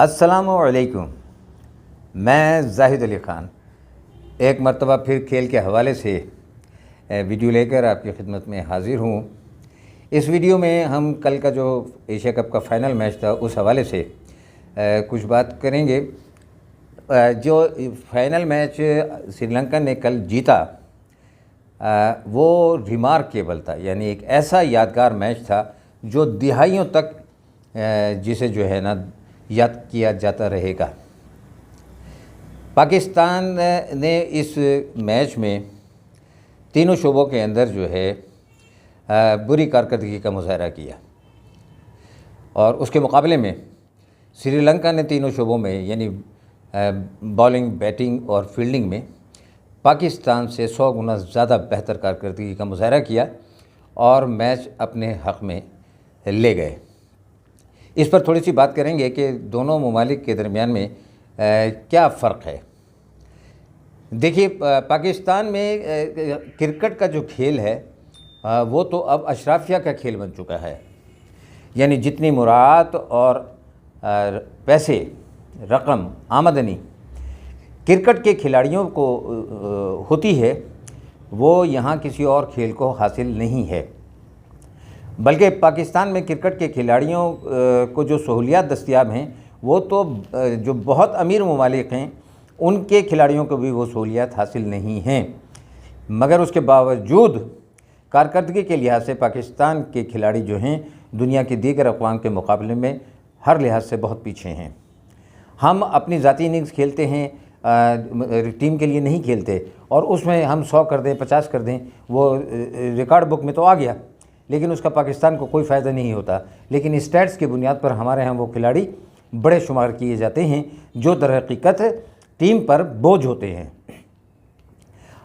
अस्सलामुअलैकुम। मैं जाहिद अली ख़ान एक मरतबा फिर खेल के हवाले से वीडियो लेकर आपकी खिदमत में हाज़िर हूँ। इस वीडियो में हम कल का जो एशिया कप का फ़ाइनल मैच था उस हवाले से कुछ बात करेंगे। जो फ़ाइनल मैच श्रीलंका ने कल जीता वो रिमार्केबल था, यानी एक ऐसा यादगार मैच था जो दिहाइयों तक जिसे जो है ना याद किया जाता रहेगा। पाकिस्तान ने इस मैच में तीनों शोबों के अंदर जो है बुरी कारकर्दगी का मुज़ाहरा किया और उसके मुकाबले में श्रीलंका ने तीनों शोबों में यानी बॉलिंग, बैटिंग और फील्डिंग में पाकिस्तान से 100 गुना ज़्यादा बेहतर कारकर्दगी का मुज़ाहरा किया और मैच अपने हक़ में ले गए। इस पर थोड़ी सी बात करेंगे कि दोनों ममालिक के दरमियान में क्या फ़र्क है। देखिए, पाकिस्तान में क्रिकेट का जो खेल है वो तो अब अशराफिया का खेल बन चुका है, यानी जितनी मुराद और पैसे, रकम, आमदनी क्रिकेट के खिलाड़ियों को होती है वो यहाँ किसी और खेल को हासिल नहीं है। बल्कि पाकिस्तान में क्रिकेट के खिलाड़ियों को जो सहूलियात दस्तियाब हैं वो तो जो बहुत अमीर ममालिक हैं उनके खिलाड़ियों को भी वो सहूलियात हासिल नहीं हैं। मगर उसके बावजूद कारकर्दगी के लिहाज से पाकिस्तान के खिलाड़ी जो हैं दुनिया की दीगर अक़वाम के मुकाबले में हर लिहाज से बहुत पीछे हैं। हम अपनी ज़ाती इनिंग्स खेलते हैं, टीम के लिए नहीं खेलते, और उसमें हम 100 कर दें, 50 कर दें, वो रिकॉर्ड बुक में तो आ गया, लेकिन उसका पाकिस्तान को कोई फ़ायदा नहीं होता। लेकिन स्टैट्स की बुनियाद पर हमारे यहाँ वो खिलाड़ी बड़े शुमार किए जाते हैं जो दर हकीकत टीम पर बोझ होते हैं।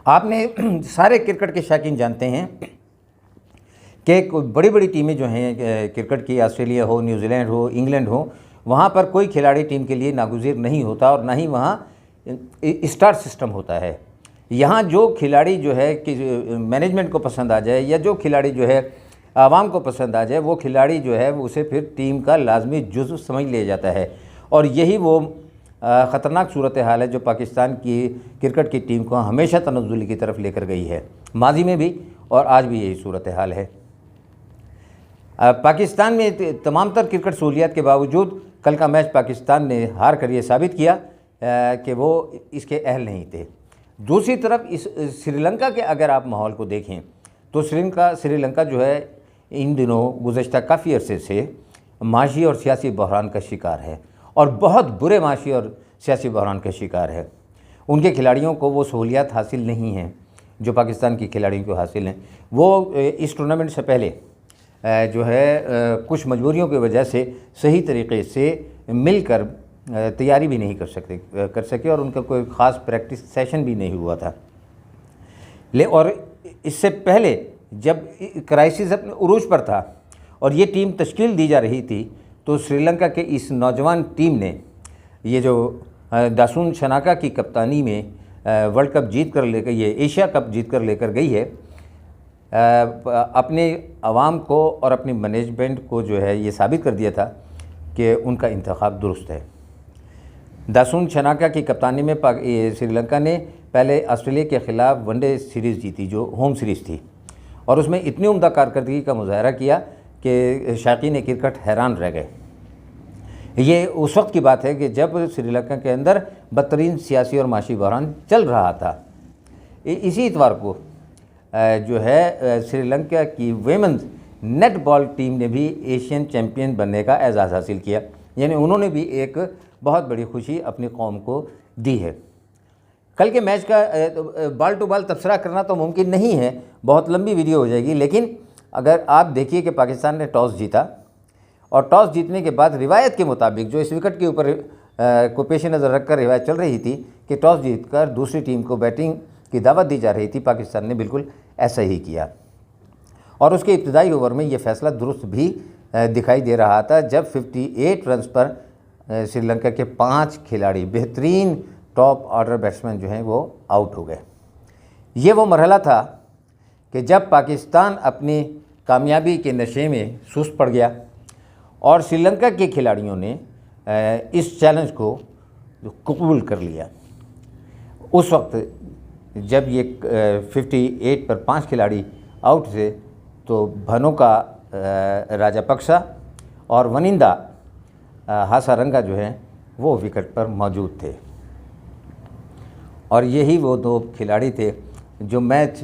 आपने सारे क्रिकेट के शौकीन जानते हैं कि बड़ी बड़ी टीमें जो हैं क्रिकेट की, ऑस्ट्रेलिया हो, न्यूजीलैंड हो, इंग्लैंड हो, वहाँ पर कोई खिलाड़ी टीम के लिए नागुज़ीर नहीं होता और ना ही वहाँ स्टार सिस्टम होता है। यहाँ जो खिलाड़ी जो है कि मैनेजमेंट को पसंद आ जाए या जो खिलाड़ी जो है आवाम को पसंद आ जाए, वो खिलाड़ी जो है उसे फिर टीम का लाजमी जुज़्व समझ लिया जाता है। और यही वो ख़तरनाक सूरत हाल है जो पाकिस्तान की क्रिकेट की टीम को हमेशा तनज़्ज़ुल की तरफ लेकर गई है, माजी में भी और आज भी यही सूरत हाल है। पाकिस्तान में तमाम तर क्रिकेट सहूलियात के बावजूद कल का मैच पाकिस्तान ने हार कर ये साबित किया कि वो इसके अहल नहीं थे। दूसरी तरफ इस श्रीलंका के अगर आप माहौल को देखें तो श्रीलंका जो है इन दिनों गुज़श्ता काफ़ी अरसे से माशी और सियासी बहरान का शिकार है और बहुत बुरे माशी और सियासी बहरान का शिकार है। उनके खिलाड़ियों को वो सहूलियात हासिल नहीं हैं जो पाकिस्तान के खिलाड़ियों को हासिल हैं। वो इस टूर्नामेंट से पहले जो है कुछ मजबूरियों की वजह से सही तरीके से मिलकर तैयारी भी नहीं कर सके और उनका कोई ख़ास प्रैक्टिस सेशन भी नहीं हुआ था। और इससे पहले जब क्राइसिस अपने उरूज पर था और ये टीम तश्कील दी जा रही थी तो श्रीलंका के इस नौजवान टीम ने ये जो दासून शनाका की कप्तानी में वर्ल्ड कप जीत कर लेकर, ये एशिया कप जीत कर लेकर गई है, अपने आवाम को और अपनी मैनेजमेंट को जो है ये साबित कर दिया था कि उनका इंतखाब दुरुस्त है। दासून शनाका की कप्तानी में श्रीलंका ने पहले ऑस्ट्रेलिया के ख़िलाफ़ वनडे सीरीज़ जीती जो होम सीरीज़ थी और उसमें इतनी उम्दा कारकर्दगी का मुज़ाहरा किया कि शौकीन क्रिकेट हैरान रह गए। ये उस वक्त की बात है कि जब श्रीलंका के अंदर बदतरीन सियासी और माशी बहरान चल रहा था। इसी इतवार को जो है श्रीलंका की वेमेंस नेटबॉल टीम ने भी एशियन चैम्पियन बनने का एजाज़ हासिल किया, यानी उन्होंने भी एक बहुत बड़ी खुशी अपनी कौम को दी है। कल के मैच का बाल टू बाल तबसरा करना तो मुमकिन नहीं है, बहुत लंबी वीडियो हो जाएगी, लेकिन अगर आप देखिए कि पाकिस्तान ने टॉस जीता और टॉस जीतने के बाद रिवायत के मुताबिक जो इस विकेट के ऊपर को पेश नज़र रखकर रिवायत चल रही थी कि टॉस जीतकर दूसरी टीम को बैटिंग की दावत दी जा रही थी, पाकिस्तान ने बिल्कुल ऐसा ही किया और उसके इब्तदाई ओवर में ये फ़ैसला दुरुस्त भी दिखाई दे रहा था जब 58 रन्स पर श्रीलंका के 5 खिलाड़ी, बेहतरीन टॉप ऑर्डर बैट्समैन जो हैं वो आउट हो गए। ये वो मरहला था कि जब पाकिस्तान अपनी कामयाबी के नशे में सुस्त पड़ गया और श्रीलंका के खिलाड़ियों ने इस चैलेंज को कबूल कर लिया। उस वक्त जब ये 58 पर 5 खिलाड़ी आउट थे तो भनोका राजापक्सा और वनिंदा हासारंगा जो हैं वो विकेट पर मौजूद थे, और यही वो 2 खिलाड़ी थे जो मैच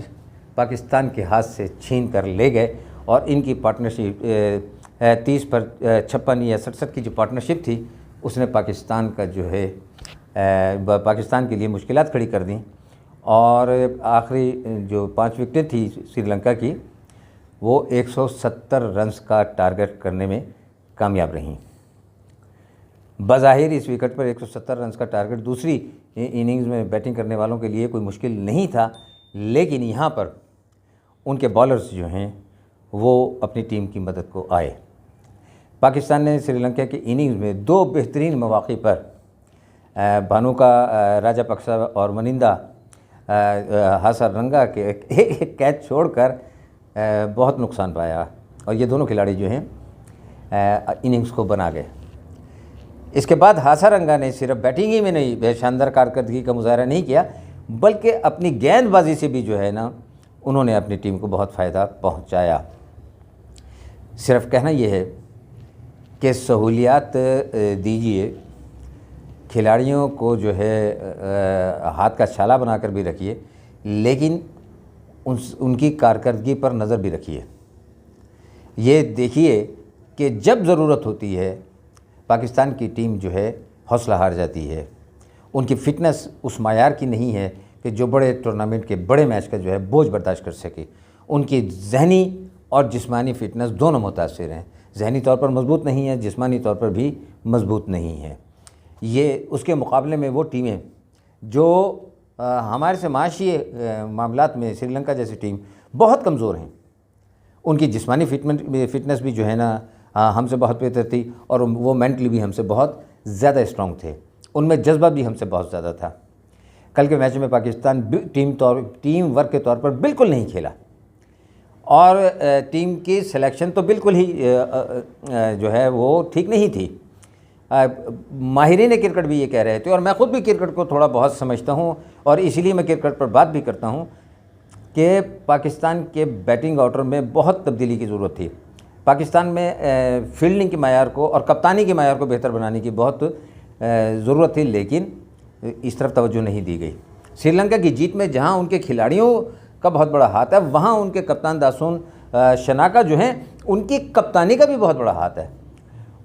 पाकिस्तान के हाथ से छीन कर ले गए। और इनकी पार्टनरशिप 30 पर 56 या 67 की जो पार्टनरशिप थी उसने पाकिस्तान का जो है पाकिस्तान के लिए मुश्किलात खड़ी कर दी, और आखिरी जो 5 विकेटें थी श्रीलंका की वो 170 रन्स का टारगेट करने में कामयाब रहीं। बज़ाहिर इस विकेट पर 170 रन्स का टारगेट दूसरी इनिंग्स में बैटिंग करने वालों के लिए कोई मुश्किल नहीं था, लेकिन यहाँ पर उनके बॉलर्स जो हैं वो अपनी टीम की मदद को आए। पाकिस्तान ने श्रीलंका की इनिंग्स में 2 बेहतरीन मौक़े पर भानुका राजापक्सा और वनिंदा हासारंगा के एक कैच छोड़कर बहुत नुकसान पाया, और ये दोनों खिलाड़ी जो हैं इनिंग्स को बना गए। इसके बाद हासारंगा ने सिर्फ बैटिंग ही में नहीं शानदार कारकर्दगी का मुजाहरा नहीं किया, बल्कि अपनी गेंदबाजी से भी जो है ना उन्होंने अपनी टीम को बहुत फ़ायदा पहुंचाया। सिर्फ कहना यह है कि सहूलियात दीजिए, खिलाड़ियों को जो है हाथ का छाला बनाकर भी रखिए, लेकिन उनकी कारकर्दगी पर नज़र भी रखिए। ये देखिए कि जब ज़रूरत होती है पाकिस्तान की टीम जो है हौसला हार जाती है। उनकी फ़िटनेस उस मायार की नहीं है कि जो बड़े टूर्नामेंट के बड़े मैच का जो है बोझ बर्दाश्त कर सके। उनकी जहनी और जिस्मानी फ़िटनेस दोनों मुतासिर हैं। जहनी तौर पर मजबूत नहीं है, जिस्मानी तौर पर भी मजबूत नहीं है। ये उसके मुकाबले में वो टीमें जो हमारे से माशी मामलात में श्रीलंका जैसी टीम बहुत कमज़ोर हैं, उनकी जिस्मानी फ़िटनेस भी जो है ना हमसे बहुत बेहतर थी, और वो मेंटली भी हमसे बहुत ज़्यादा स्ट्रॉन्ग थे। उनमें जज्बा भी हमसे बहुत ज़्यादा था। कल के मैच में पाकिस्तान टीम वर्क के तौर पर बिल्कुल नहीं खेला, और टीम की सिलेक्शन तो बिल्कुल ही जो है वो ठीक नहीं थी। माहिरीन क्रिकेट भी ये कह रहे थे, और मैं ख़ुद भी क्रिकेट को थोड़ा बहुत समझता हूँ, और इसीलिए मैं क्रिकेट पर बात भी करता हूँ कि पाकिस्तान के बैटिंग ऑर्डर में बहुत तब्दीली की ज़रूरत थी। पाकिस्तान में फील्डिंग के मायार को और कप्तानी के मायार को बेहतर बनाने की बहुत ज़रूरत थी, लेकिन इस तरफ तवज्जो नहीं दी गई। श्रीलंका की जीत में जहां उनके खिलाड़ियों का बहुत बड़ा हाथ है, वहां उनके कप्तान दासून शनाका जो हैं उनकी कप्तानी का भी बहुत बड़ा हाथ है।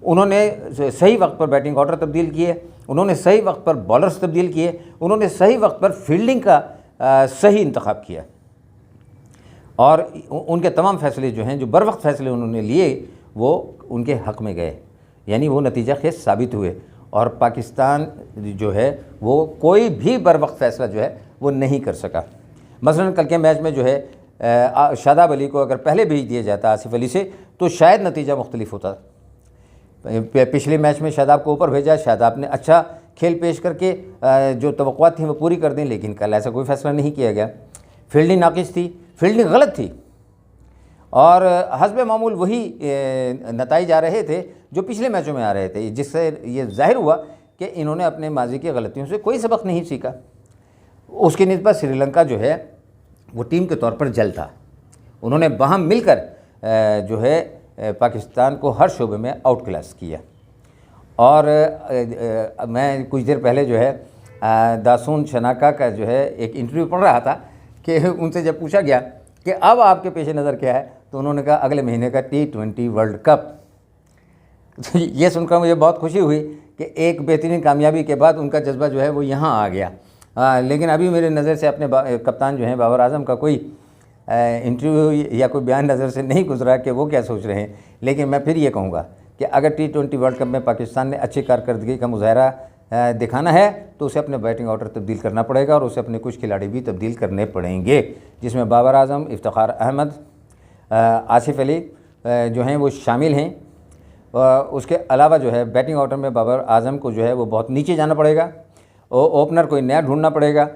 उन्होंने सही वक्त पर बैटिंग ऑर्डर तब्दील किए, उन्होंने सही वक्त पर बॉलर्स तब्दील किए, उन्होंने सही वक्त पर फील्डिंग का सही इंतखाब किया, और उनके तमाम फ़ैसले जो हैं, जो बर वक्त फ़ैसले उन्होंने लिए, वो उनके हक़ में गए, यानी वो नतीजा खेज साबित हुए। और पाकिस्तान जो है वो कोई भी बर वक्त फ़ैसला जो है वो नहीं कर सका। मसलन कल के मैच में जो है शादाब अली को अगर पहले भेज दिया जाता आसिफ अली से, तो शायद नतीजा मुख्तलिफ होता। पिछले मैच में शादाब को ऊपर भेजा, शादाब ने अच्छा खेल पेश करके जो तवक्कुआत थी वो पूरी कर दी, लेकिन कल ऐसा कोई फ़ैसला नहीं किया गया। फील्डिंग नाकिस थी, फील्डिंग गलत थी, और हस्बे मामूल वही नताइज आ रहे थे जो पिछले मैचों में आ रहे थे, जिससे ये जाहिर हुआ कि इन्होंने अपने माजी की गलतियों से कोई सबक नहीं सीखा। उसकी निस्बत श्रीलंका जो है वो टीम के तौर पर जल था। उन्होंने वहाँ मिलकर जो है पाकिस्तान को हर शोबे में आउट क्लास किया। और मैं कुछ देर पहले जो है दासून शनाका का जो है एक इंटरव्यू पढ़ रहा था कि उनसे जब पूछा गया कि अब आपके पेश नज़र क्या है, तो उन्होंने कहा अगले महीने का T20 वर्ल्ड कप। तो ये सुनकर मुझे बहुत खुशी हुई कि एक बेहतरीन कामयाबी के बाद उनका जज्बा जो है वो यहाँ आ गया। लेकिन अभी मेरे नज़र से अपने कप्तान जो हैं बाबर आजम का कोई इंटरव्यू या कोई बयान नज़र से नहीं गुजरा कि वो क्या सोच रहे हैं। लेकिन मैं फिर ये कहूँगा कि अगर T20 वर्ल्ड कप में पाकिस्तान ने अच्छी कारकर्दगी का मुजाहरा दिखाना है तो उसे अपने बैटिंग ऑर्डर तब्दील करना पड़ेगा, और उसे अपने कुछ खिलाड़ी भी तब्दील करने पड़ेंगे, जिसमें बाबर आजम, इफ्तिखार अहमद, आसिफ अली जो हैं वो शामिल हैं। उसके अलावा जो है बैटिंग ऑर्डर में बाबर आजम को जो है वो बहुत नीचे जाना पड़ेगा, ओपनर कोई नया ढूंढना पड़ेगा,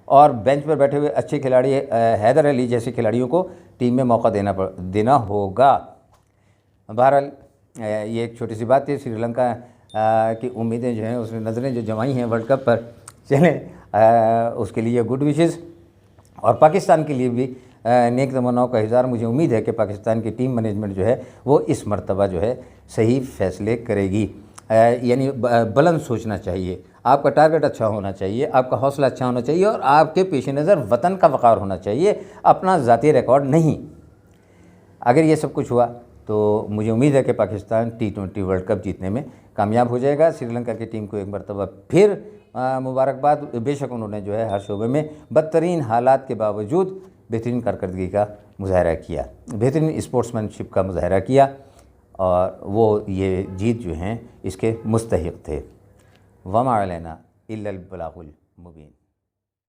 और बेंच पर बैठे हुए अच्छे खिलाड़ी हैदर अली जैसे खिलाड़ियों को टीम में मौका देना होगा। बहरहाल ये एक छोटी सी बात थी। श्रीलंका कि उम्मीदें जो हैं उसने नज़रें जो जमाई हैं वर्ल्ड कप पर, चलें उसके लिए गुड विशेज़। और पाकिस्तान के लिए भी नेक तमन्नाओं का इज़हार। मुझे उम्मीद है कि पाकिस्तान की टीम मैनेजमेंट जो है वो इस मर्तबा जो है सही फ़ैसले करेगी। यानी बुलंद सोचना चाहिए, आपका टारगेट अच्छा होना चाहिए, आपका हौसला अच्छा होना चाहिए और आपके पेश नज़र वतन का वक़ार होना चाहिए, अपना ज़ाती रिकॉर्ड नहीं। अगर ये सब कुछ हुआ तो मुझे उम्मीद है कि पाकिस्तान T20 वर्ल्ड कप जीतने में कामयाब हो जाएगा। श्रीलंका की टीम को एक मरतबा फिर मुबारकबाद। बेशक उन्होंने जो है हर शोबे में बदतरीन हालात के बावजूद बेहतरीन कारकर्दगी का मुजाहरा किया, बेहतरीन स्पोर्ट्समैनशिप का मुजाहरा किया और वो ये जीत जो हैं इसके मुस्तहिक़ थे। वमा अलैना इल्लल बलागुल मुबीन।